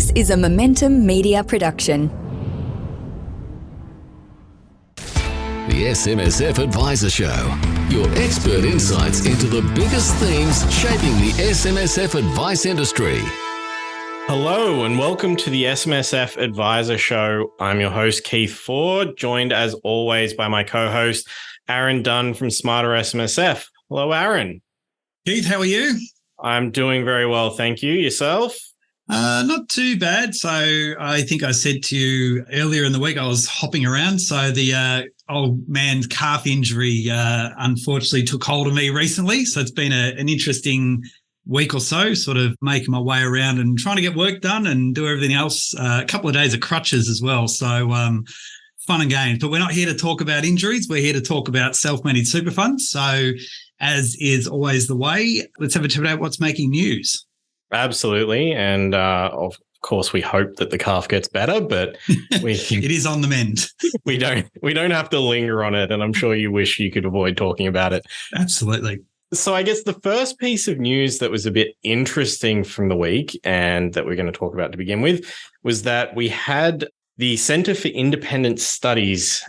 This is a Momentum Media production. The SMSF Adviser Show. Your expert insights into the biggest themes shaping the SMSF advice industry. Hello and welcome to the SMSF Adviser Show. I'm your host, Keith Ford, joined as always by my co-host, Aaron Dunn from Smarter SMSF. Hello, Aaron. Keith, how are you? I'm doing very well, thank you. Yourself? Not too bad. So I think I said to you earlier in the week I was hopping around. So the old man's calf injury unfortunately took hold of me recently. So it's been an interesting week or so, sort of making my way around and trying to get work done and do everything else. A couple of days of crutches as well. So fun and games. But we're not here to talk about injuries. We're here to talk about self-managed super funds. So as is always the way, let's have a chat about what's making news. Absolutely. And of course, we hope that the calf gets better, but it is on the mend. we don't have to linger on it. And I'm sure you wish you could avoid talking about it. Absolutely. So I guess the first piece of news that was a bit interesting from the week and that we're going to talk about to begin with was that we had the Centre for Independent Studies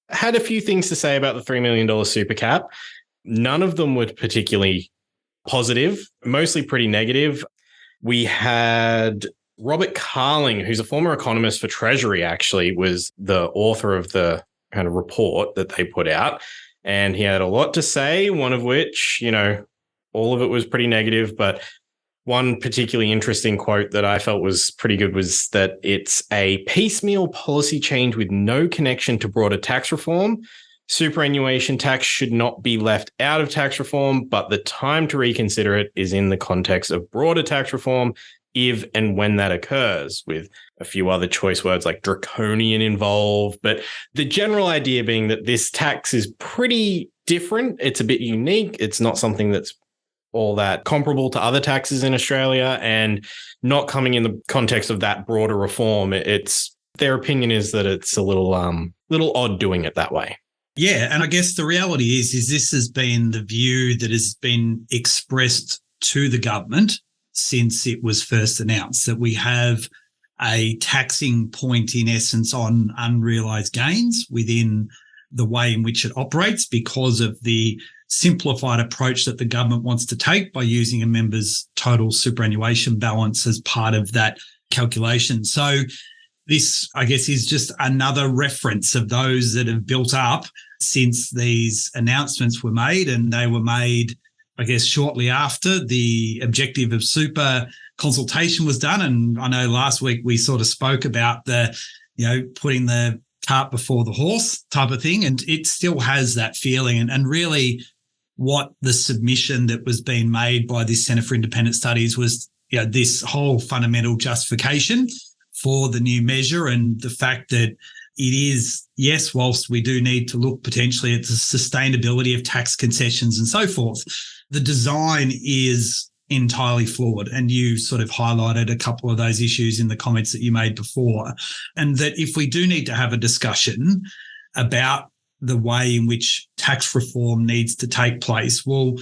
had a few things to say about the $3 million super cap. None of them were particularly positive, mostly pretty negative. We had Robert Carling, who's a former economist for Treasury, actually was the author of the kind of report that they put out. And he had a lot to say, one of which, all of it was pretty negative. But one particularly interesting quote that I felt was pretty good was that it's a piecemeal policy change with no connection to broader tax reform. Superannuation tax should not be left out of tax reform, but the time to reconsider it is in the context of broader tax reform, if and when that occurs, with a few other choice words like draconian involved. But the general idea being that this tax is pretty different. It's a bit unique. It's not something that's all that comparable to other taxes in Australia and not coming in the context of that broader reform. Their opinion is that it's a little odd doing it that way. Yeah, and I guess the reality is this has been the view that has been expressed to the government since it was first announced, that we have a taxing point in essence on unrealised gains within the way in which it operates because of the simplified approach that the government wants to take by using a member's total superannuation balance as part of that calculation. So this, I guess, is just another reference of those that have built up since these announcements were made, and they were made, I guess, shortly after the objective of super consultation was done. And I know last week we sort of spoke about putting the cart before the horse type of thing, and it still has that feeling. And really what the submission that was being made by this Centre for Independent Studies was, this whole fundamental justification for the new measure and the fact that it is, yes, whilst we do need to look potentially at the sustainability of tax concessions and so forth, the design is entirely flawed. And you sort of highlighted a couple of those issues in the comments that you made before. And that if we do need to have a discussion about the way in which tax reform needs to take place, well,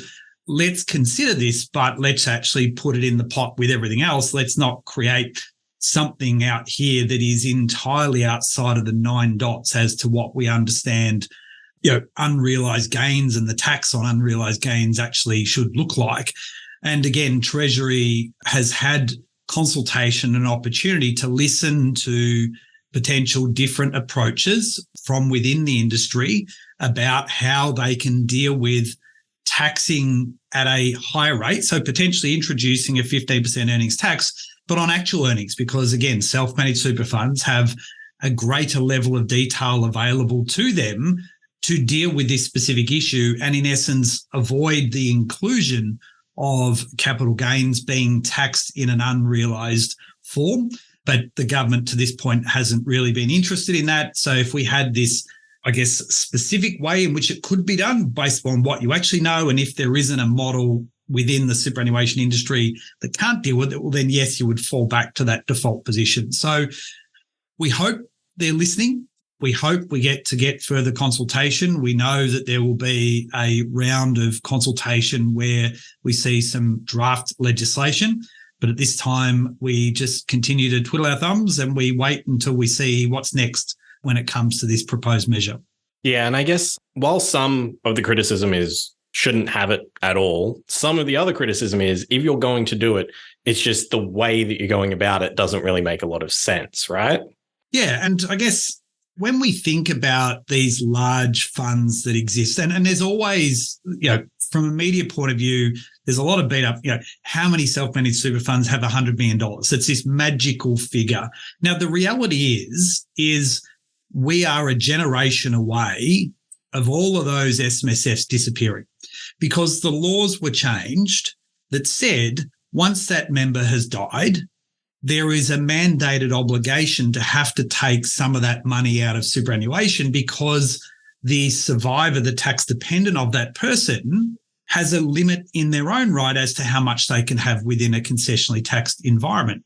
let's consider this, but let's actually put it in the pot with everything else. Let's not create something out here that is entirely outside of the 9 dots as to what we understand, unrealised gains and the tax on unrealised gains actually should look like. And again, Treasury has had consultation and opportunity to listen to potential different approaches from within the industry about how they can deal with taxing at a higher rate. So potentially introducing a 15% earnings tax, but on actual earnings, because again, self-managed super funds have a greater level of detail available to them to deal with this specific issue and in essence avoid the inclusion of capital gains being taxed in an unrealised form. But the government to this point hasn't really been interested in that. So if we had this, I guess, specific way in which it could be done based on what you actually know, and if there isn't a model within the superannuation industry that can't deal with it, well, then yes, you would fall back to that default position. So we hope they're listening. We hope we get further consultation. We know that there will be a round of consultation where we see some draft legislation. But at this time, we just continue to twiddle our thumbs and we wait until we see what's next when it comes to this proposed measure. Yeah, and I guess while some of the criticism is shouldn't have it at all, some of the other criticism is if you're going to do it, it's just the way that you're going about it doesn't really make a lot of sense, right? Yeah, and I guess when we think about these large funds that exist, and there's always, from a media point of view, there's a lot of beat up, how many self-managed super funds have $100 million? It's this magical figure. Now, the reality is we are a generation away of all of those SMSFs disappearing because the laws were changed that said once that member has died, there is a mandated obligation to have to take some of that money out of superannuation because the survivor, the tax dependent of that person, has a limit in their own right as to how much they can have within a concessionally taxed environment.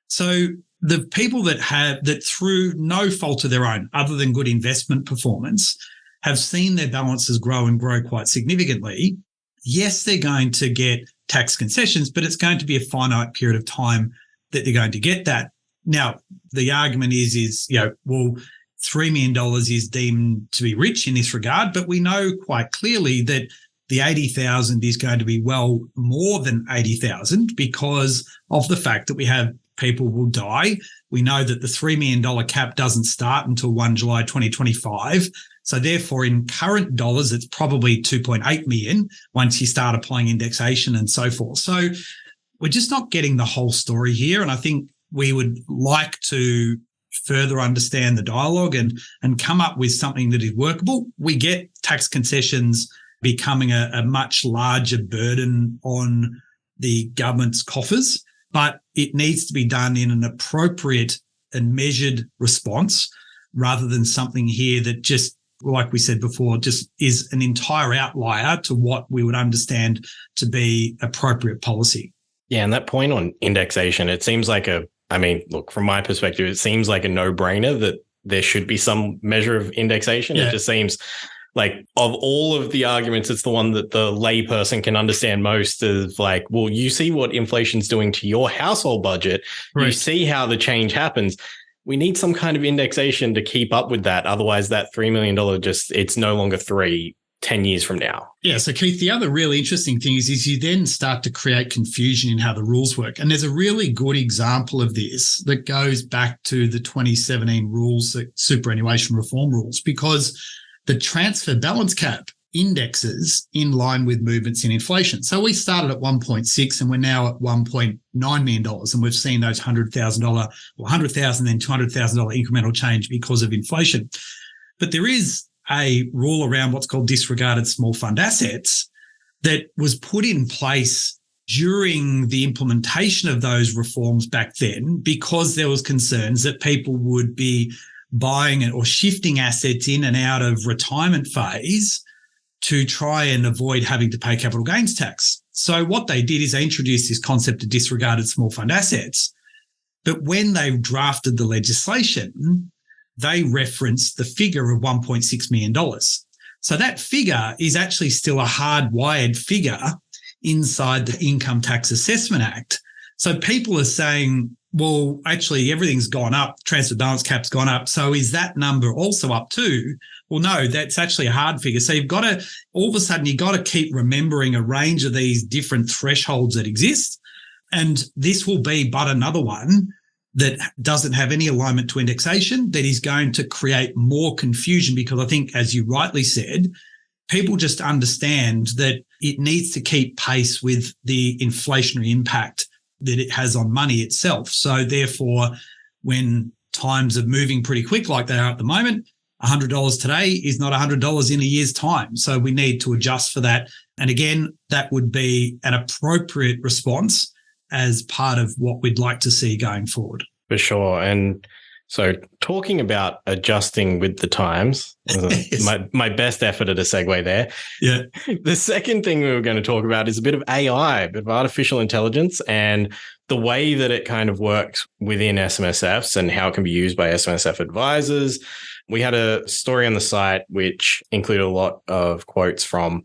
So the people that through no fault of their own, other than good investment performance, have seen their balances grow and grow quite significantly. Yes, they're going to get tax concessions, but it's going to be a finite period of time that they're going to get that. Now, the argument is $3 million is deemed to be rich in this regard, but we know quite clearly that the 80,000 is going to be well more than 80,000 because of the fact that we have people will die. We know that the $3 million cap doesn't start until 1 July 2025. So therefore, in current dollars, it's probably 2.8 million once you start applying indexation and so forth. So we're just not getting the whole story here. And I think we would like to further understand the dialogue and come up with something that is workable. We get tax concessions becoming a much larger burden on the government's coffers, but it needs to be done in an appropriate and measured response rather than something here that just, like we said before, just is an entire outlier to what we would understand to be appropriate policy. Yeah, and that point on indexation, it seems like from my perspective, it seems like a no-brainer that there should be some measure of indexation. Yeah. It just seems like of all of the arguments, it's the one that the layperson can understand most of like, well, you see what inflation's doing to your household budget. Right. You see how the change happens. We need some kind of indexation to keep up with that. Otherwise, that $3 million it's no longer 10 years from now. Yeah. So Keith, the other really interesting thing is you then start to create confusion in how the rules work. And there's a really good example of this that goes back to the 2017 rules, the superannuation reform rules, because the transfer balance cap indexes in line with movements in inflation. So we started at 1.6 and we're now at $1.9 million. And we've seen those $100,000 or $100,000 then $200,000 incremental change because of inflation. But there is a rule around what's called disregarded small fund assets that was put in place during the implementation of those reforms back then because there was concerns that people would be buying or shifting assets in and out of retirement phase to try and avoid having to pay capital gains tax. So what they did is they introduced this concept of disregarded small fund assets. But when they drafted the legislation, they referenced the figure of $1.6 million. So that figure is actually still a hardwired figure inside the Income Tax Assessment Act. So people are saying, well, actually everything's gone up, transfer balance cap's gone up. So is that number also up too? Well, no, that's actually a hard figure. So you've got to, all of a sudden, you've got to keep remembering a range of these different thresholds that exist. And this will be but another one that doesn't have any alignment to indexation, that is going to create more confusion because I think, as you rightly said, people just understand that it needs to keep pace with the inflationary impact that it has on money itself. So therefore, when times are moving pretty quick like they are at the moment, $100 today is not $100 in a year's time. So we need to adjust for that. And again, that would be an appropriate response as part of what we'd like to see going forward. For sure. And so talking about adjusting with the times, yes. my best effort at a segue there. Yeah. The second thing we were going to talk about is a bit of AI, a bit of artificial intelligence and the way that it kind of works within SMSFs and how it can be used by SMSF advisors. We had a story on the site which included a lot of quotes from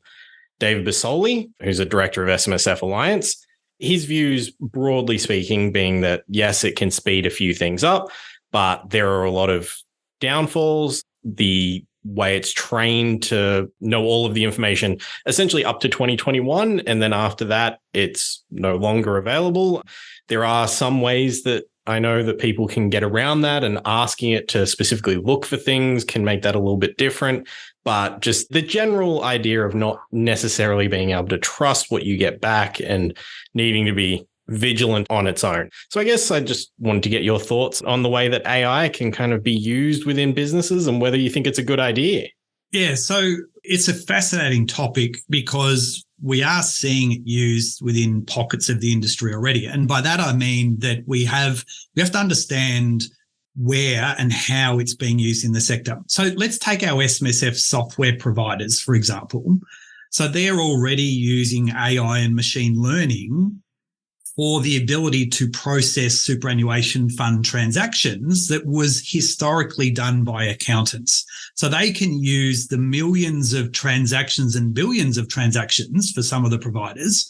David Basoli, who's a director of SMSF Alliance. his views, broadly speaking, being that, yes, it can speed a few things up, but there are a lot of downfalls. The way it's trained to know all of the information essentially up to 2021. And then after that, it's no longer available. There are some ways that I know that people can get around that, and asking it to specifically look for things can make that a little bit different. But just the general idea of not necessarily being able to trust what you get back and needing to be vigilant on its own. So I guess I just wanted to get your thoughts on the way that AI can kind of be used within businesses and whether you think it's a good idea. Yeah, so it's a fascinating topic because we are seeing it used within pockets of the industry already. And by that, I mean that we have to understand where and how it's being used in the sector. So let's take our SMSF software providers, for example. So they're already using AI and machine learning for the ability to process superannuation fund transactions that was historically done by accountants. So they can use the millions of transactions and billions of transactions for some of the providers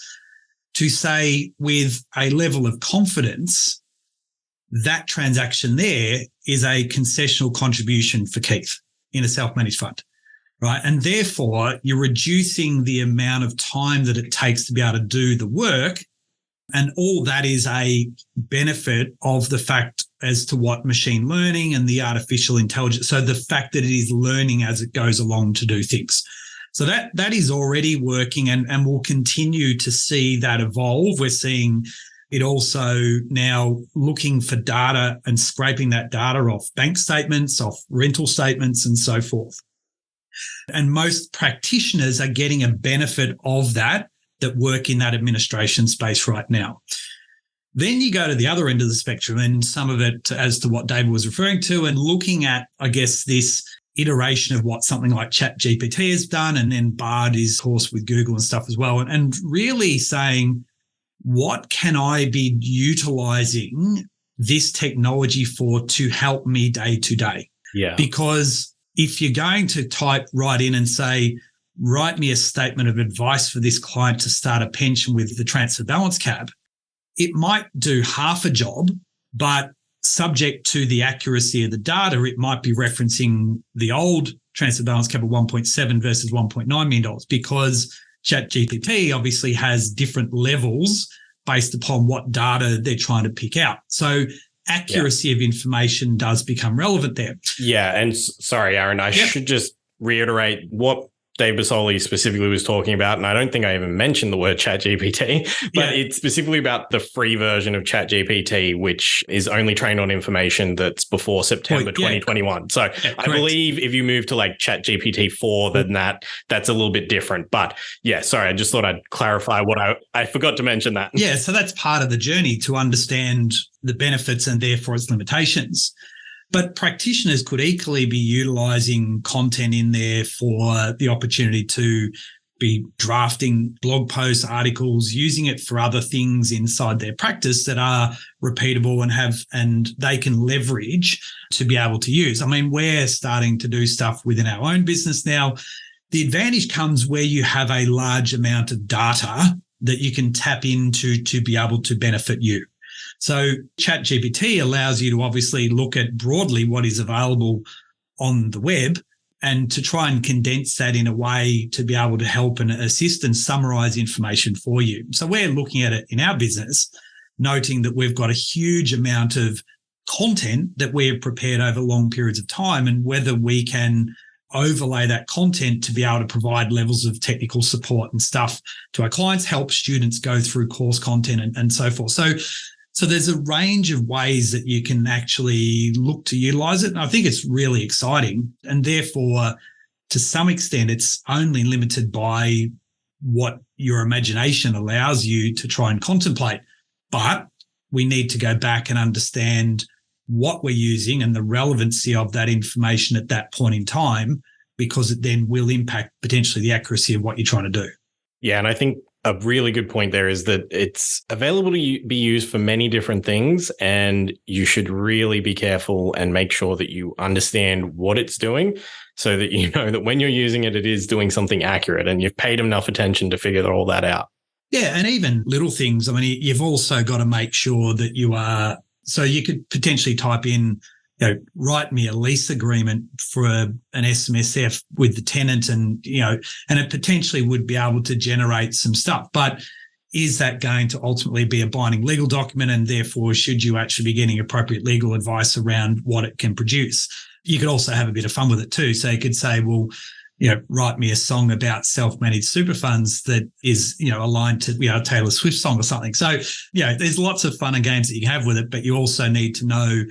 to say with a level of confidence that transaction there is a concessional contribution for Keith in a self-managed fund, right? And therefore, you're reducing the amount of time that it takes to be able to do the work. And all that is a benefit of the fact as to what machine learning and the artificial intelligence. So the fact that it is learning as it goes along to do things. So that is already working, and we'll continue to see that evolve. We're seeing it also now looking for data and scraping that data off bank statements, off rental statements, and so forth. And most practitioners are getting a benefit of that work in that administration space right now. Then you go to the other end of the spectrum, and some of it as to what David was referring to, and looking at, I guess, this iteration of what something like ChatGPT has done, and then Bard is, of course, with Google and stuff as well, and really saying, what can I be utilizing this technology for to help me day to day? Yeah. Because if you're going to type right in and say, write me a statement of advice for this client to start a pension with the transfer balance cap, it might do half a job, but subject to the accuracy of the data, it might be referencing the old transfer balance cap of 1.7 versus $1.9 million, because ChatGPT obviously has different levels based upon what data they're trying to pick out. So accuracy of information does become relevant there. Yeah. And sorry, Aaron, I should just reiterate what Dave Basoli specifically was talking about, and I don't think I even mentioned the word ChatGPT, but it's specifically about the free version of ChatGPT, which is only trained on information that's before September 2021. So I believe if you move to like ChatGPT 4, then that's a little bit different. But yeah, sorry, I just thought I'd clarify what I forgot to mention that. Yeah, so that's part of the journey to understand the benefits and therefore its limitations. But practitioners could equally be utilizing content in there for the opportunity to be drafting blog posts, articles, using it for other things inside their practice that are repeatable and they can leverage to be able to use. I mean, we're starting to do stuff within our own business now. The advantage comes where you have a large amount of data that you can tap into to be able to benefit you. So ChatGPT allows you to obviously look at broadly what is available on the web and to try and condense that in a way to be able to help and assist and summarize information for you. So we're looking at it in our business, noting that we've got a huge amount of content that we have prepared over long periods of time, and whether we can overlay that content to be able to provide levels of technical support and stuff to our clients, help students go through course content and so forth. So there's a range of ways that you can actually look to utilize it. And I think it's really exciting. And therefore, to some extent, it's only limited by what your imagination allows you to try and contemplate. But we need to go back and understand what we're using and the relevancy of that information at that point in time, because it then will impact potentially the accuracy of what you're trying to do. Yeah, and I think a really good point there is that it's available to be used for many different things, and you should really be careful and make sure that you understand what it's doing so that you know that when you're using it, it is doing something accurate and you've paid enough attention to figure all that out. Yeah, and even little things. I mean, you've also got to make sure that you are. So you could potentially type in, write me a lease agreement for an SMSF with the tenant, and it potentially would be able to generate some stuff. But is that going to ultimately be a binding legal document? And therefore, should you actually be getting appropriate legal advice around what it can produce? You could also have a bit of fun with it too. So you could say, well, write me a song about self-managed super funds that is, aligned to, a Taylor Swift song or something. So, there's lots of fun and games that you can have with it, but you also need to know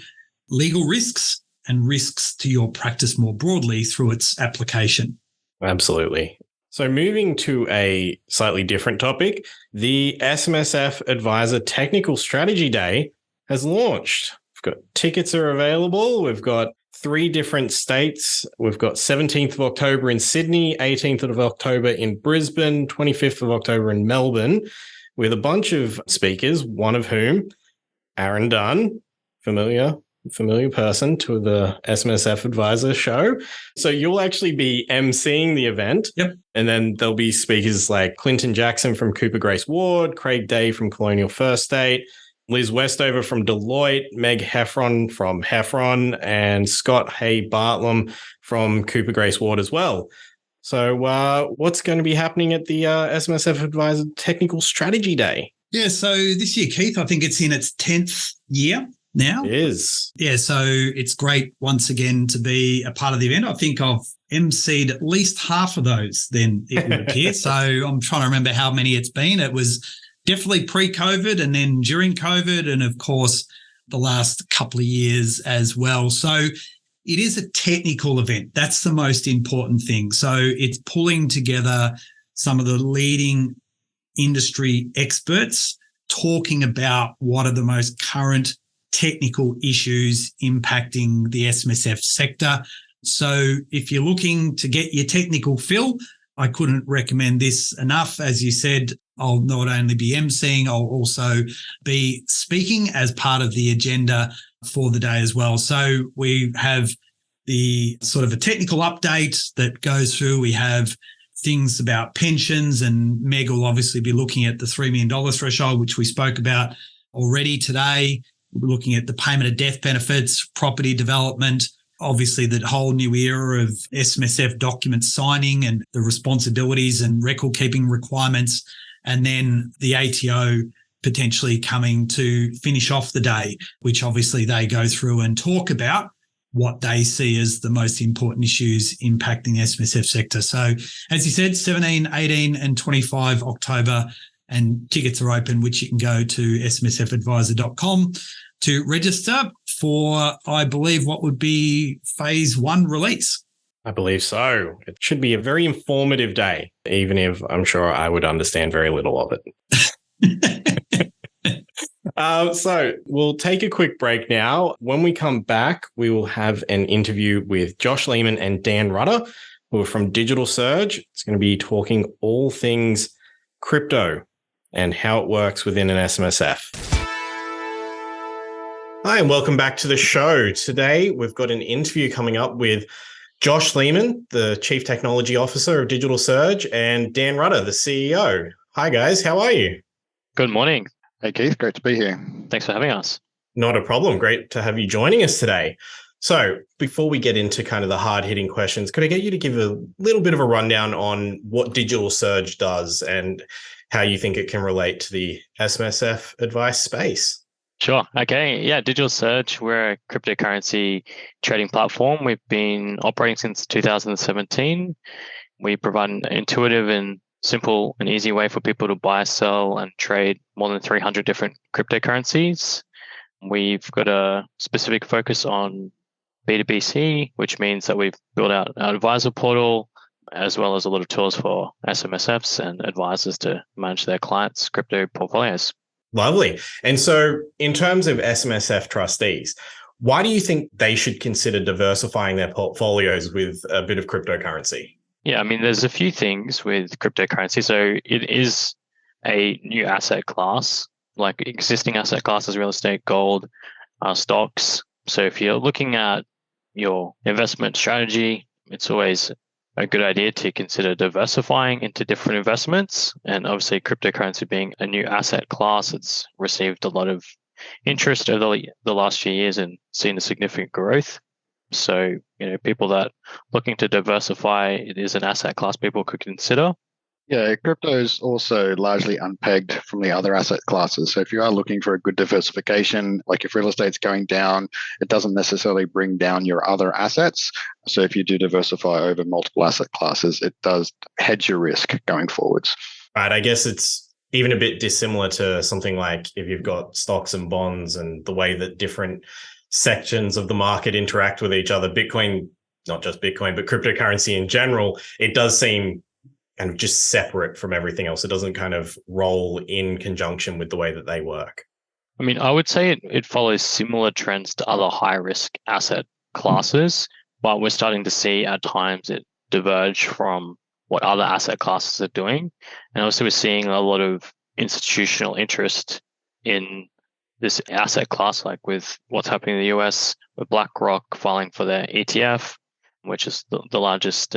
legal risks and risks to your practice more broadly through its application. Absolutely. So moving to a slightly different topic, the SMSF Adviser Technical Strategy Day has launched. We've got tickets are available. We've got 3 different states. We've got 17th of October in Sydney, 18th of October in Brisbane, 25th of October in Melbourne, with a bunch of speakers, one of whom, Aaron Dunn, familiar person to the SMSF Adviser Show. So you'll actually be emceeing the event. Yep. And then there'll be speakers like Clinton Jackson from Cooper Grace Ward, Craig Day from Colonial First State, Liz Westover from Deloitte, Meg Heffron from Heffron, and Scott Hay Bartlam from Cooper Grace Ward as well. So what's going to be happening at the SMSF Adviser Technical Strategy Day? Yeah, so this year, Keith, I think it's in its 10th year now. It is. Yeah, so it's great once again to be a part of the event. I think I've emceed at least half of those, then it would appear. So I'm trying to remember how many it's been. It was definitely pre-COVID and then during COVID, and of course the last couple of years as well. So it is a technical event. That's the most important thing. So it's pulling together some of the leading industry experts talking about what are the most current technical issues impacting the SMSF sector. So if you're looking to get your technical fill, I couldn't recommend this enough. As you said, I'll not only be emceeing, I'll also be speaking as part of the agenda for the day as well. So we have the sort of a technical update that goes through. We have things about pensions, and Meg will obviously be looking at the $3 million threshold, which we spoke about already today. We're looking at the payment of death benefits, property development, obviously the whole new era of SMSF document signing and the responsibilities and record keeping requirements, and then the ATO potentially coming to finish off the day, which obviously they go through and talk about what they see as the most important issues impacting the SMSF sector. So as you said, 17, 18 and 25 October, and tickets are open, which you can go to smsfadvisor.com to register for, I believe, what would be phase 1 release. I believe so. It should be a very informative day, even if I'm sure I would understand very little of it. So we'll take a quick break now. When we come back, we will have an interview with Josh Lehman and Dan Rutter, who are from Digital Surge. It's going to be talking all things crypto and how it works within an SMSF. Hi, and welcome back to the show. Today, we've got an interview coming up with Josh Lehman, the Chief Technology Officer of Digital Surge, and Dan Rutter, the CEO. Hi, guys. How are you? Good morning. Hey, Keith. Great to be here. Thanks for having us. Not a problem. Great to have you joining us today. So before we get into kind of the hard-hitting questions, could I get you to give a little bit of a rundown on what Digital Surge does and how you think it can relate to the SMSF advice space? Sure. Okay. Yeah, Digital Surge, we're a cryptocurrency trading platform. We've been operating since 2017. We provide an intuitive and simple and easy way for people to buy, sell, and trade more than 300 different cryptocurrencies. We've got a specific focus on B2BC, which means that we've built out our advisor portal, as well as a lot of tools for SMSFs and advisors to manage their clients' crypto portfolios. Lovely. And so in terms of SMSF trustees, why do you think they should consider diversifying their portfolios with a bit of cryptocurrency? Yeah, I mean, there's a few things with cryptocurrency. So it is a new asset class, like existing asset classes, real estate, gold, stocks. So if you're looking at your investment strategy, it's always a good idea to consider diversifying into different investments. And obviously, cryptocurrency being a new asset class, it's received a lot of interest over the last few years and seen a significant growth. So, people that looking to diversify, it is an asset class people could consider. Yeah, crypto is also largely unpegged from the other asset classes. So if you are looking for a good diversification, like if real estate's going down, it doesn't necessarily bring down your other assets. So if you do diversify over multiple asset classes, it does hedge your risk going forwards. Right. I guess it's even a bit dissimilar to something like if you've got stocks and bonds and the way that different sections of the market interact with each other. Bitcoin, not just Bitcoin, but cryptocurrency in general, it does seem kind of just separate from everything else. It doesn't kind of roll in conjunction with the way that they work. I mean, I would say it follows similar trends to other high risk asset classes, but we're starting to see at times it diverge from what other asset classes are doing. And also we're seeing a lot of institutional interest in this asset class, like with what's happening in the US, with BlackRock filing for their ETF, which is the largest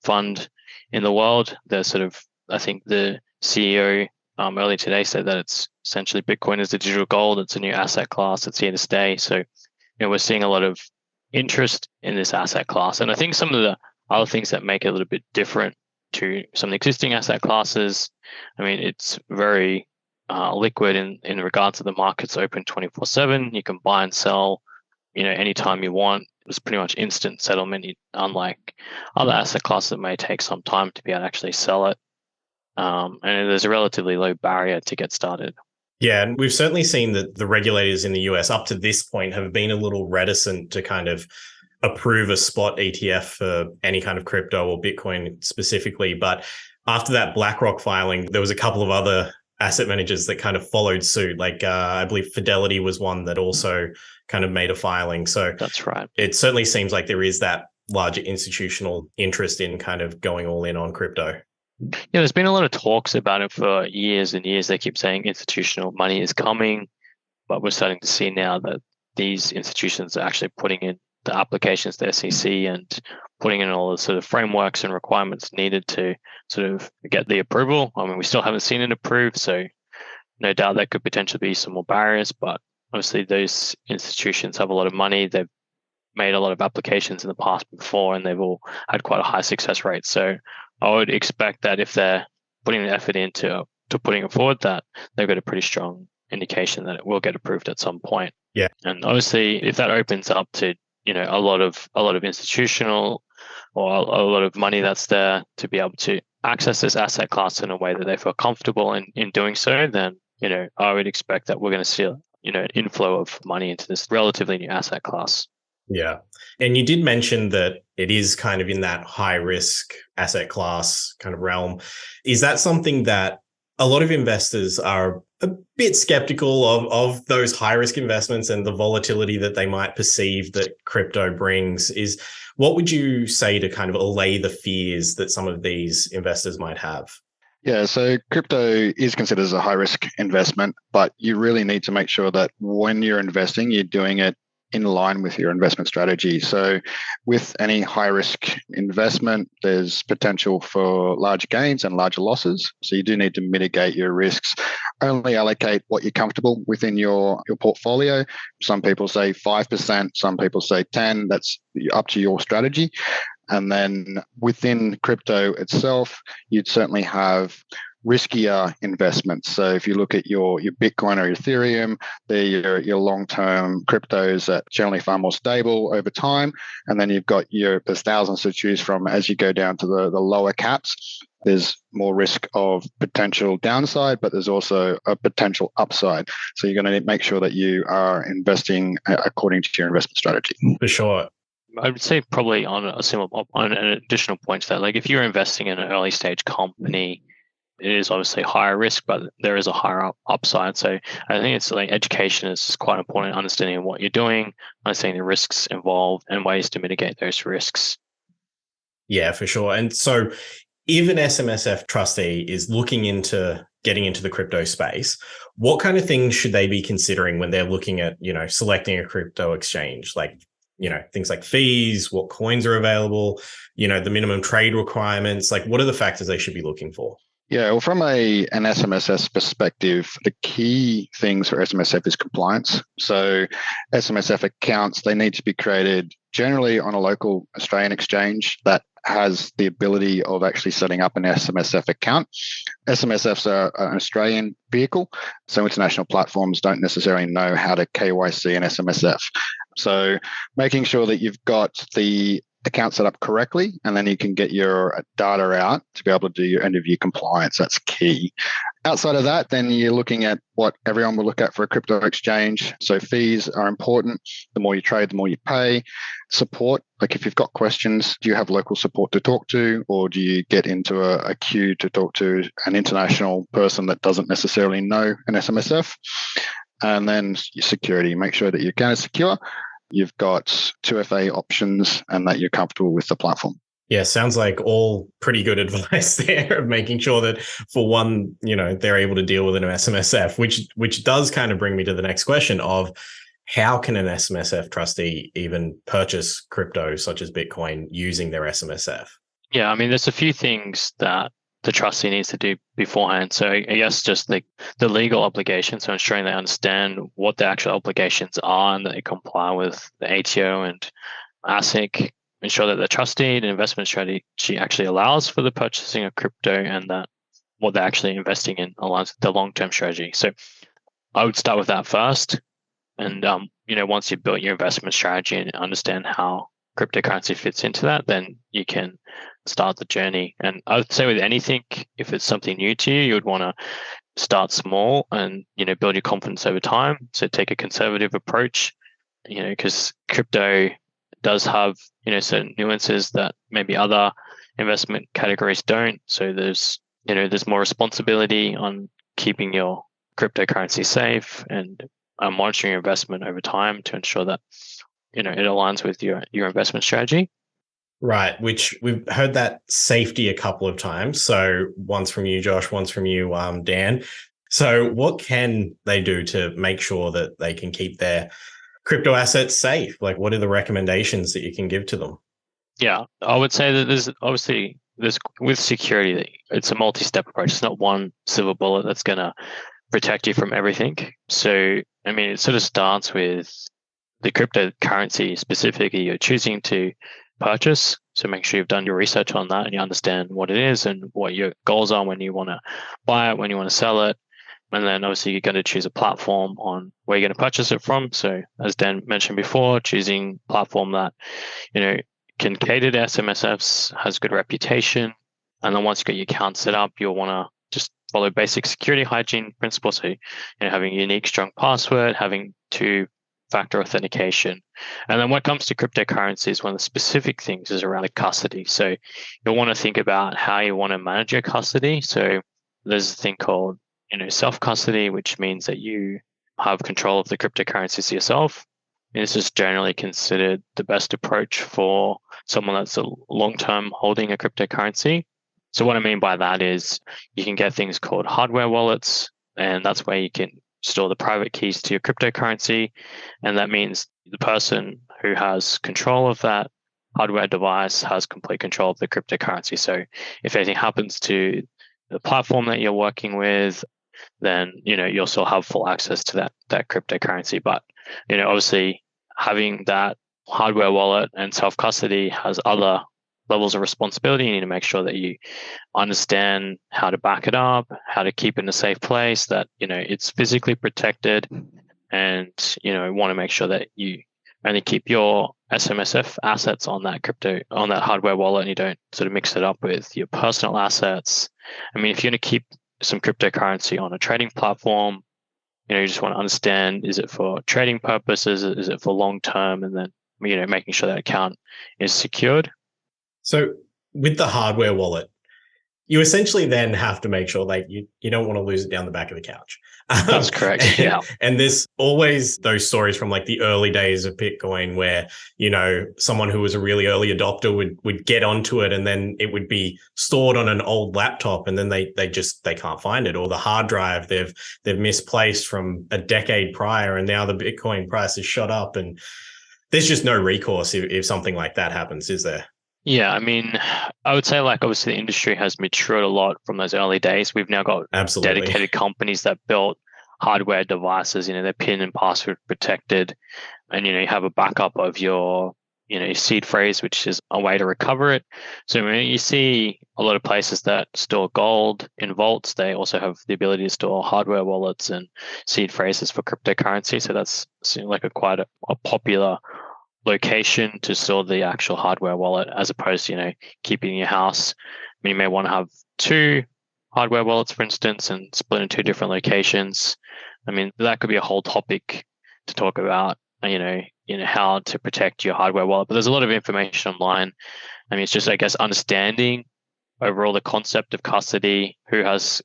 fund in the world. I think the CEO earlier today said that it's essentially Bitcoin is the digital gold. It's a new asset class. It's here to stay. So, we're seeing a lot of interest in this asset class. And I think some of the other things that make it a little bit different to some of the existing asset classes, I mean, it's very liquid in regards to the market's open 24/7. You can buy and sell, anytime you want. It's pretty much instant settlement, unlike other asset classes that may take some time to be able to actually sell it. And there's a relatively low barrier to get started. Yeah, and we've certainly seen that the regulators in the US up to this point have been a little reticent to kind of approve a spot ETF for any kind of crypto or Bitcoin specifically. But after that BlackRock filing, there was a couple of other asset managers that kind of followed suit. Like I believe Fidelity was one that also kind of made a filing. So that's right. It certainly seems like there is that larger institutional interest in kind of going all in on crypto. Yeah, there's been a lot of talks about it for years and years. They keep saying institutional money is coming, but we're starting to see now that these institutions are actually putting in the applications to SEC and putting in all the sort of frameworks and requirements needed to sort of get the approval. I mean, we still haven't seen it approved, so no doubt there could potentially be some more barriers, but obviously those institutions have a lot of money. They've made a lot of applications in the past before, and they've all had quite a high success rate. So I would expect that if they're putting the effort into putting it forward, that they've got a pretty strong indication that it will get approved at some point. Yeah. And obviously, if that opens up to a lot of institutional or a lot of money that's there to be able to access this asset class in a way that they feel comfortable in doing so, then I would expect that we're going to see an inflow of money into this relatively new asset class. Yeah. And you did mention that it is kind of in that high risk asset class kind of realm. Is that something that a lot of investors are a bit skeptical of those high risk investments and the volatility that they might perceive that crypto brings? What would you say to kind of allay the fears that some of these investors might have? Yeah, so crypto is considered as a high risk investment, but you really need to make sure that when you're investing, you're doing it in line with your investment strategy. So with any high risk investment, there's potential for larger gains and larger losses. So you do need to mitigate your risks. Only allocate what you're comfortable within your portfolio. Some people say 5%, some people say 10%. That's up to your strategy. And then within crypto itself, you'd certainly have riskier investments. So if you look at your Bitcoin or Ethereum, they're your long-term cryptos that generally far more stable over time. And then you've got there's thousands to choose from as you go down to the lower caps. There's more risk of potential downside, but there's also a potential upside. So you're going to make sure that you are investing according to your investment strategy. For sure. I would say probably on an additional point to that, like if you're investing in an early stage company, it is obviously higher risk, but there is a higher upside. So I think it's like education is quite important, understanding what you're doing, understanding the risks involved and ways to mitigate those risks. Yeah, for sure. And so if an SMSF trustee is looking into getting into the crypto space, what kind of things should they be considering when they're looking at, selecting a crypto exchange? Like, things like fees, what coins are available, the minimum trade requirements? Like, what are the factors they should be looking for? Yeah, well, from an SMSF perspective, the key things for SMSF is compliance. So SMSF accounts, they need to be created generally on a local Australian exchange that has the ability of actually setting up an SMSF account. SMSFs are an Australian vehicle, so international platforms don't necessarily know how to KYC an SMSF. So making sure that you've got the account set up correctly, and then you can get your data out to be able to do your end of year compliance. That's key. Outside of that, then you're looking at what everyone will look at for a crypto exchange. So fees are important. The more you trade, the more you pay. Support, like if you've got questions, do you have local support to talk to, or do you get into a queue to talk to an international person that doesn't necessarily know an SMSF? And then security, make sure that your account is secure. You've got 2FA options and that you're comfortable with the platform. Yeah, sounds like all pretty good advice there of making sure that, for one, they're able to deal with an SMSF, which does kind of bring me to the next question of how can an SMSF trustee even purchase crypto such as Bitcoin using their SMSF? Yeah, I mean, there's a few things that the trustee needs to do beforehand. So I guess just the legal obligations, so ensuring they understand what the actual obligations are and that they comply with the ATO and ASIC. Ensure that the trustee and investment strategy actually allows for the purchasing of crypto, and that what they're actually investing in aligns with the long-term strategy. So I would start with that first. And, once you've built your investment strategy and understand how cryptocurrency fits into that, then you can start the journey. And I would say with anything, if it's something new to you, you would want to start small and, build your confidence over time. So take a conservative approach, because crypto does have, certain nuances that maybe other investment categories don't. So there's more responsibility on keeping your cryptocurrency safe and monitoring your investment over time to ensure that, it aligns with your investment strategy. Right, which we've heard that safety a couple of times. So once from you, Josh, once from you, Dan. So what can they do to make sure that they can keep their crypto assets safe? Like, what are the recommendations that you can give to them? Yeah, I would say that there's with security, it's a multi-step approach. It's not one silver bullet that's going to protect you from everything. So, I mean, it sort of starts with the cryptocurrency specifically you're choosing to purchase. So make sure you've done your research on that and you understand what it is and what your goals are when you want to buy it, when you want to sell it. And then obviously you're going to choose a platform on where you're going to purchase it from. So as Dan mentioned before, choosing a platform that, can cater to SMSFs, has good reputation. And then once you get your account set up, you'll want to just follow basic security hygiene principles. So, having a unique, strong password, having two-factor authentication. And then when it comes to cryptocurrencies, one of the specific things is around the custody. So you'll want to think about how you want to manage your custody. So there's a thing called, self-custody, which means that you have control of the cryptocurrencies yourself. And this is generally considered the best approach for someone that's a long-term holding a cryptocurrency. So what I mean by that is you can get things called hardware wallets, and that's where you can store the private keys to your cryptocurrency. And that means the person who has control of that hardware device has complete control of the cryptocurrency. So if anything happens to the platform that you're working with, then, you'll still have full access to that cryptocurrency. But, obviously having that hardware wallet and self-custody has other levels of responsibility. You need to make sure that you understand how to back it up, how to keep it in a safe place, that, it's physically protected, and, want to make sure that you only keep your SMSF assets on that hardware wallet, and you don't sort of mix it up with your personal assets. I mean, if you're going to keep some cryptocurrency on a trading platform, you just want to understand, is it for trading purposes? Is it for long term? And then, making sure that account is secured. So with the hardware wallet, you essentially then have to make sure you don't want to lose it down the back of the couch. That's correct. Yeah. And there's always those stories from the early days of Bitcoin where, someone who was a really early adopter would get onto it, and then it would be stored on an old laptop, and then they can't find it, or the hard drive they've misplaced from a decade prior, and now the Bitcoin price has shot up, and there's just no recourse if something like that happens, is there? Yeah, I mean, I would say like obviously the industry has matured a lot from those early days. We've now got Absolutely. dedicated companies that built hardware devices, they're PIN and password protected. And, you have a backup of your, seed phrase, which is a way to recover it. So when you see a lot of places that store gold in vaults, they also have the ability to store hardware wallets and seed phrases for cryptocurrency. So that's like quite a popular location to store the actual hardware wallet, as opposed to, keeping in your house. I mean, you may want to have two hardware wallets, for instance, and split in two different locations. I mean, that could be a whole topic to talk about, how to protect your hardware wallet. But there's a lot of information online. I mean, it's just, I guess, understanding overall the concept of custody, who has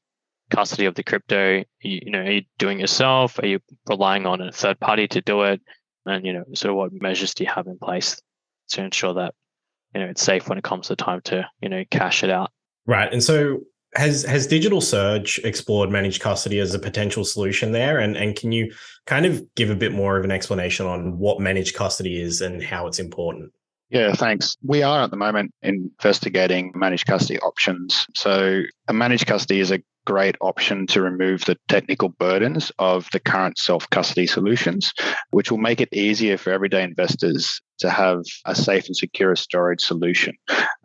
custody of the crypto. Are you doing it yourself? Are you relying on a third party to do it? And, sort of what measures do you have in place to ensure that, it's safe when it comes to time to, cash it out? Right. And so has Digital Surge explored managed custody as a potential solution there? And can you kind of give a bit more of an explanation on what managed custody is and how it's important? Yeah, thanks. We are at the moment investigating managed custody options. So a managed custody is a great option to remove the technical burdens of the current self-custody solutions, which will make it easier for everyday investors to have a safe and secure storage solution.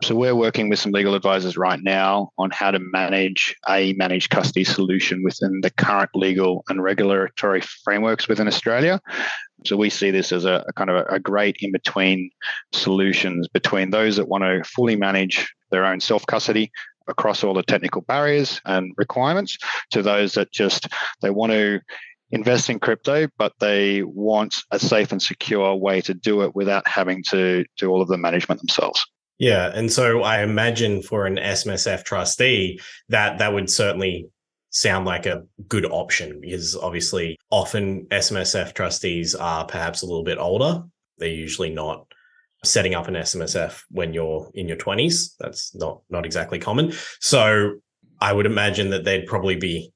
So we're working with some legal advisors right now on how to manage a managed custody solution within the current legal and regulatory frameworks within Australia. So we see this as a kind of a great in-between solutions between those that want to fully manage their own self-custody across all the technical barriers and requirements, to those that just, they want to invest in crypto, but they want a safe and secure way to do it without having to do all of the management themselves. Yeah. And so I imagine for an SMSF trustee, that would certainly sound like a good option, because obviously often SMSF trustees are perhaps a little bit older. They're usually not setting up an SMSF when you're in your 20s. That's not exactly common. So I would imagine that they'd probably be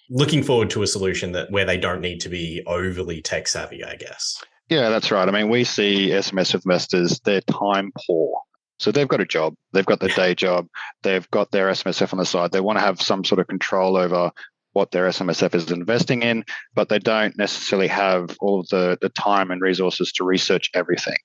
looking forward to a solution where they don't need to be overly tech savvy, I guess. Yeah, that's right. I mean, we see SMSF investors, they're time poor. So they've got a job, they've got the day job, they've got their SMSF on the side. They want to have some sort of control over what their SMSF is investing in, but they don't necessarily have all of the time and resources to research everything.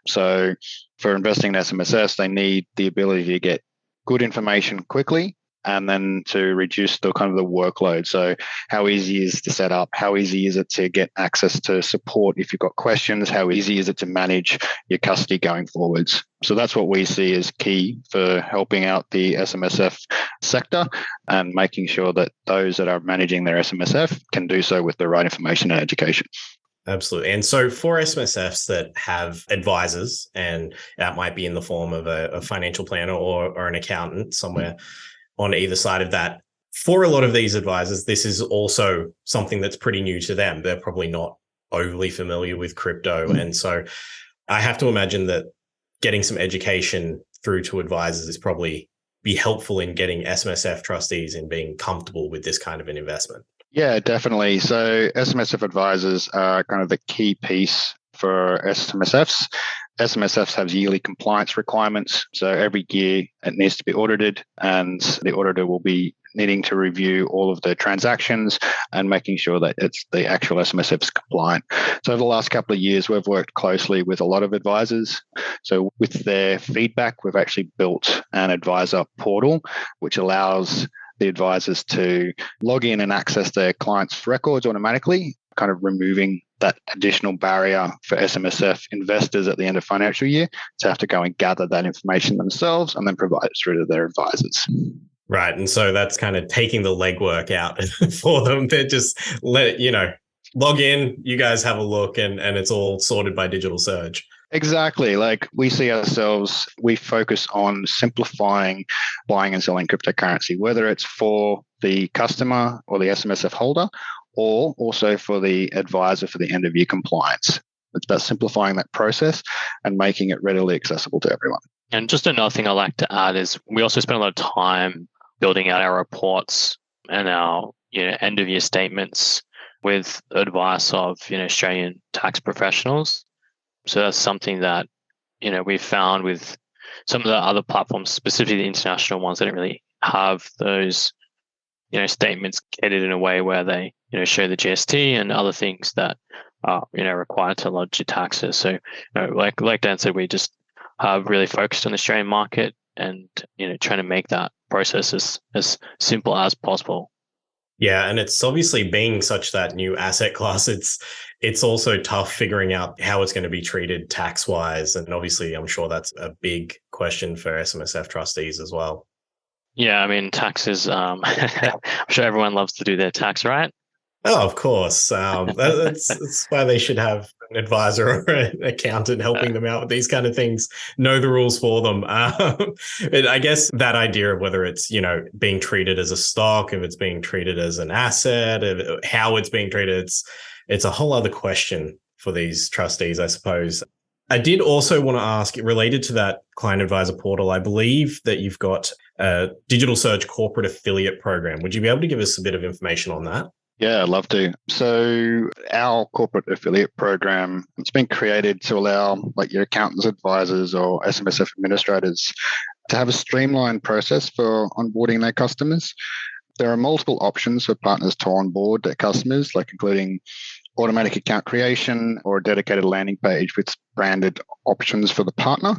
So for investing in SMSFs, they need the ability to get good information quickly, and then to reduce the kind of the workload. So how easy is to set up? How easy is it to get access to support if you've got questions? How easy is it to manage your custody going forwards? So that's what we see as key for helping out the SMSF sector and making sure that those that are managing their SMSF can do so with the right information and education. Absolutely. And so for SMSFs that have advisors, and that might be in the form of a financial planner or an accountant somewhere on either side of that, for a lot of these advisors, this is also something that's pretty new to them. They're probably not overly familiar with crypto. And so I have to imagine that getting some education through to advisors is probably be helpful in getting SMSF trustees in being comfortable with this kind of an investment. Yeah, definitely. So SMSF advisors are kind of the key piece for SMSFs. SMSFs have yearly compliance requirements. So every year it needs to be audited, and the auditor will be needing to review all of the transactions and making sure that it's the actual SMSF is compliant. So over the last couple of years, we've worked closely with a lot of advisors. So with their feedback, we've actually built an advisor portal, which allows the advisors to log in and access their clients' records automatically, kind of removing that additional barrier for SMSF investors at the end of financial year to have to go and gather that information themselves and then provide it through to their advisors. Right. And so that's kind of taking the legwork out for them. They're just log in, you guys have a look, and it's all sorted by Digital Surge. Exactly. Like we see ourselves, we focus on simplifying buying and selling cryptocurrency, whether it's for the customer or the SMSF holder, or also for the advisor for the end of year compliance. It's about simplifying that process and making it readily accessible to everyone. And just another thing I'd like to add is we also spend a lot of time building out our reports and our end of year statements with advice of Australian tax professionals. So that's something that, we've found with some of the other platforms, specifically the international ones, that don't really have those, statements edited in a way where they, show the GST and other things that are, required to lodge your taxes. So, like Dan said, we just have really focused on the Australian market and, trying to make that process as simple as possible. Yeah, and it's obviously being such that new asset class, it's also tough figuring out how it's going to be treated tax-wise. And obviously, I'm sure that's a big question for SMSF trustees as well. Yeah, I mean, taxes, I'm sure everyone loves to do their tax, right? Oh, of course. That's why they should have an advisor or an accountant helping them out with these kind of things, know the rules for them. And I guess that idea of whether it's, being treated as a stock, if it's being treated as an asset, how it's being treated, it's a whole other question for these trustees, I suppose. I did also want to ask, related to that client advisor portal, I believe that you've got a Digital Surge corporate affiliate program. Would you be able to give us a bit of information on that? Yeah, I'd love to. So our corporate affiliate program, it's been created to allow like your accountants, advisors, or SMSF administrators to have a streamlined process for onboarding their customers. There are multiple options for partners to onboard their customers, like including automatic account creation or a dedicated landing page with branded options for the partner.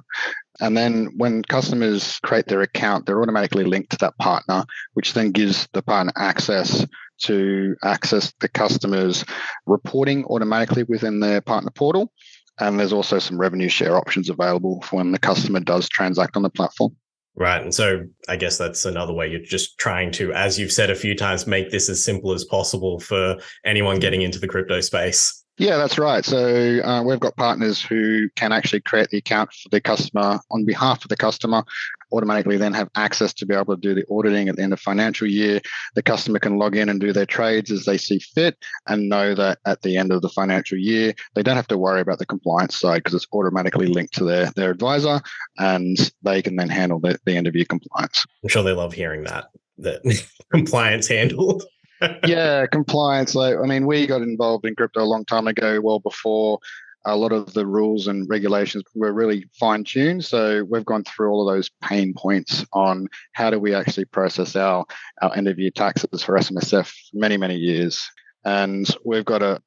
And then when customers create their account, they're automatically linked to that partner, which then gives the partner access to access the customer's reporting automatically within their partner portal. And there's also some revenue share options available for when the customer does transact on the platform. Right. And so I guess that's another way you're just trying to, as you've said a few times, make this as simple as possible for anyone getting into the crypto space. Yeah, that's right. So we've got partners who can actually create the account for the customer on behalf of the customer, automatically then have access to be able to do the auditing at the end of financial year. The customer can log in and do their trades as they see fit and know that at the end of the financial year, they don't have to worry about the compliance side because it's automatically linked to their advisor, and they can then handle the end of year compliance. I'm sure they love hearing that compliance handled. Yeah, compliance. We got involved in crypto a long time ago, well before a lot of the rules and regulations were really fine-tuned. So we've gone through all of those pain points on how do we actually process our end-of-year taxes for SMSF for many, many years. And we've got a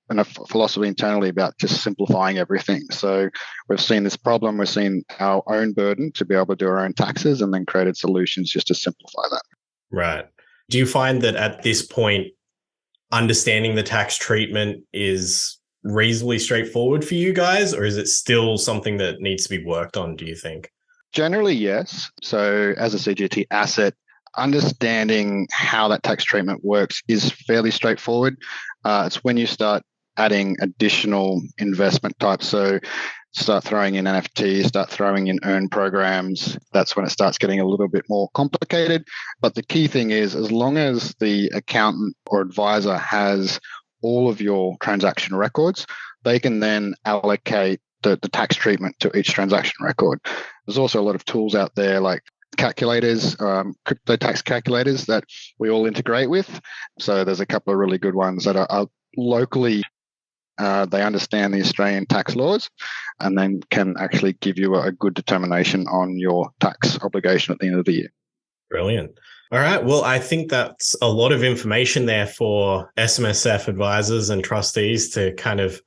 philosophy internally about just simplifying everything. So we've seen this problem, we've seen our own burden to be able to do our own taxes, and then created solutions just to simplify that. Right. Do you find that at this point, understanding the tax treatment is reasonably straightforward for you guys, or is it still something that needs to be worked on, do you think? Generally, yes. So as a CGT asset, understanding how that tax treatment works is fairly straightforward. It's when you start adding additional investment types. So start throwing in NFTs, start throwing in earn programs. That's when it starts getting a little bit more complicated. But the key thing is, as long as the accountant or advisor has all of your transaction records, they can then allocate the tax treatment to each transaction record. There's also a lot of tools out there like calculators, crypto tax calculators that we all integrate with. So there's a couple of really good ones that are locally they understand the Australian tax laws and then can actually give you a good determination on your tax obligation at the end of the year. Brilliant. All right. Well, I think that's a lot of information there for SMSF advisors and trustees to kind of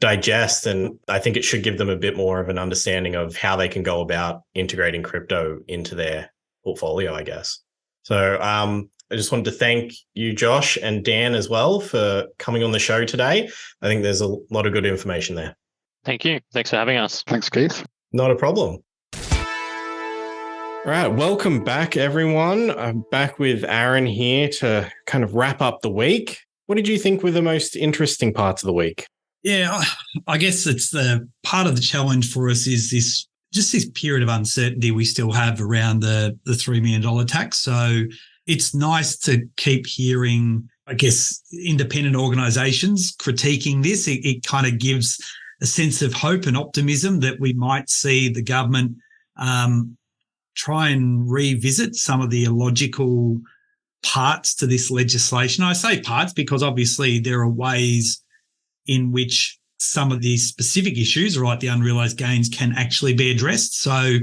digest. And I think it should give them a bit more of an understanding of how they can go about integrating crypto into their portfolio, I guess. So I just wanted to thank you, Josh, and Dan as well for coming on the show today. I think there's a lot of good information there. Thank you. Thanks for having us. Thanks, Keith. Not a problem. All right. Welcome back, everyone. I'm back with Aaron here to kind of wrap up the week. What did you think were the most interesting parts of the week? Yeah, I guess it's the part of the challenge for us is this period of uncertainty we still have around the $3 million tax. So it's nice to keep hearing, I guess, independent organisations critiquing this. It kind of gives a sense of hope and optimism that we might see the government try and revisit some of the illogical parts to this legislation. I say parts because obviously there are ways in which some of these specific issues, right, the unrealized gains, can actually be addressed. So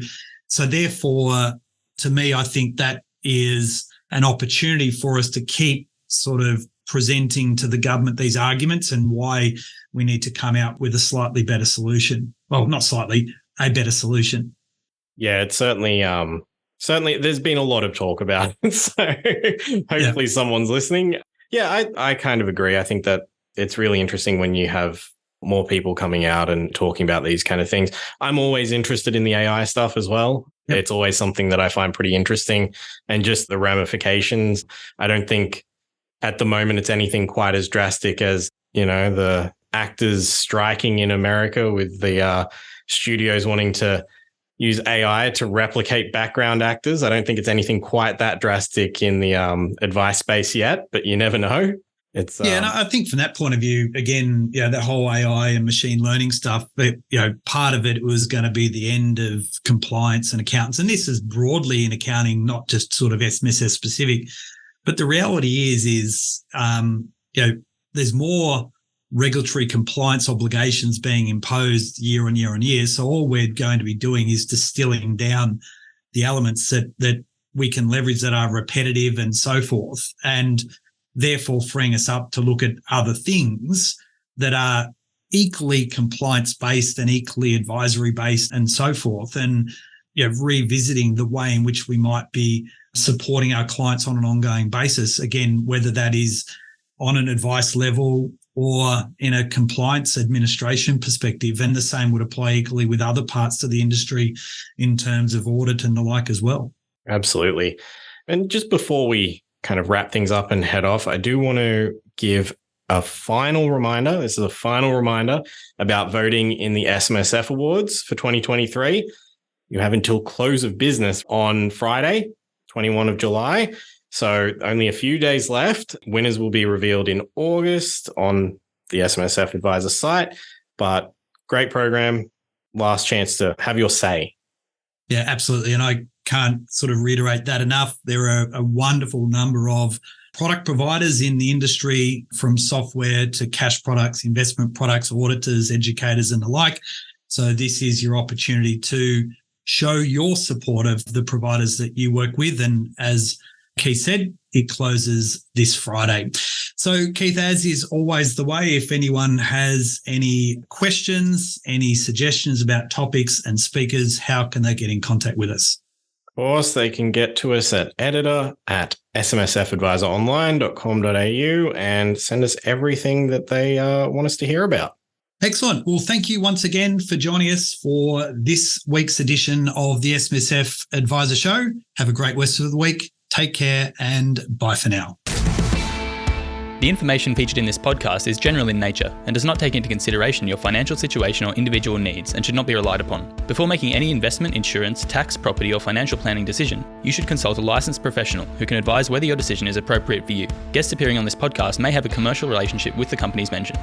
therefore, to me, I think that is an opportunity for us to keep sort of presenting to the government these arguments and why we need to come out with a slightly better solution. Well, not slightly, a better solution. Yeah, it's certainly there's been a lot of talk about it. So hopefully someone's listening. Yeah, I kind of agree. I think that it's really interesting when you have more people coming out and talking about these kind of things. I'm always interested in the AI stuff as well. Yep. It's always something that I find pretty interesting, and just the ramifications. I don't think at the moment it's anything quite as drastic as, the actors striking in America with the studios wanting to use AI to replicate background actors. I don't think it's anything quite that drastic in the advice space yet, but you never know. It's and I think from that point of view, again, that whole AI and machine learning stuff, but part of it was going to be the end of compliance and accountants. And this is broadly in accounting, not just sort of SMSF specific. But the reality is there's more regulatory compliance obligations being imposed year on year on year. So all we're going to be doing is distilling down the elements that we can leverage that are repetitive and so forth, and therefore freeing us up to look at other things that are equally compliance-based and equally advisory-based and so forth, and revisiting the way in which we might be supporting our clients on an ongoing basis, again, whether that is on an advice level or in a compliance administration perspective. And the same would apply equally with other parts of the industry in terms of audit and the like as well. Absolutely. And just before we kind of wrap things up and head off, I do want to give a final reminder. This is a final reminder about voting in the SMSF Awards for 2023. You have until close of business on Friday, 21 of July. So only a few days left. Winners will be revealed in August on the SMSF Adviser site. But great program. Last chance to have your say. Yeah, absolutely. And I can't sort of reiterate that enough. There are a wonderful number of product providers in the industry, from software to cash products, investment products, auditors, educators, and the like. So this is your opportunity to show your support of the providers that you work with. And as Keith said, it closes this Friday. So Keith, as is always the way, if anyone has any questions, any suggestions about topics and speakers, how can they get in contact with us? Of course, they can get to us at editor@smsfadvisoronline.com.au and send us everything that they want us to hear about. Excellent. Well, thank you once again for joining us for this week's edition of the SMSF Adviser Show. Have a great rest of the week. Take care and bye for now. The information featured in this podcast is general in nature and does not take into consideration your financial situation or individual needs and should not be relied upon. Before making any investment, insurance, tax, property or financial planning decision, you should consult a licensed professional who can advise whether your decision is appropriate for you. Guests appearing on this podcast may have a commercial relationship with the companies mentioned.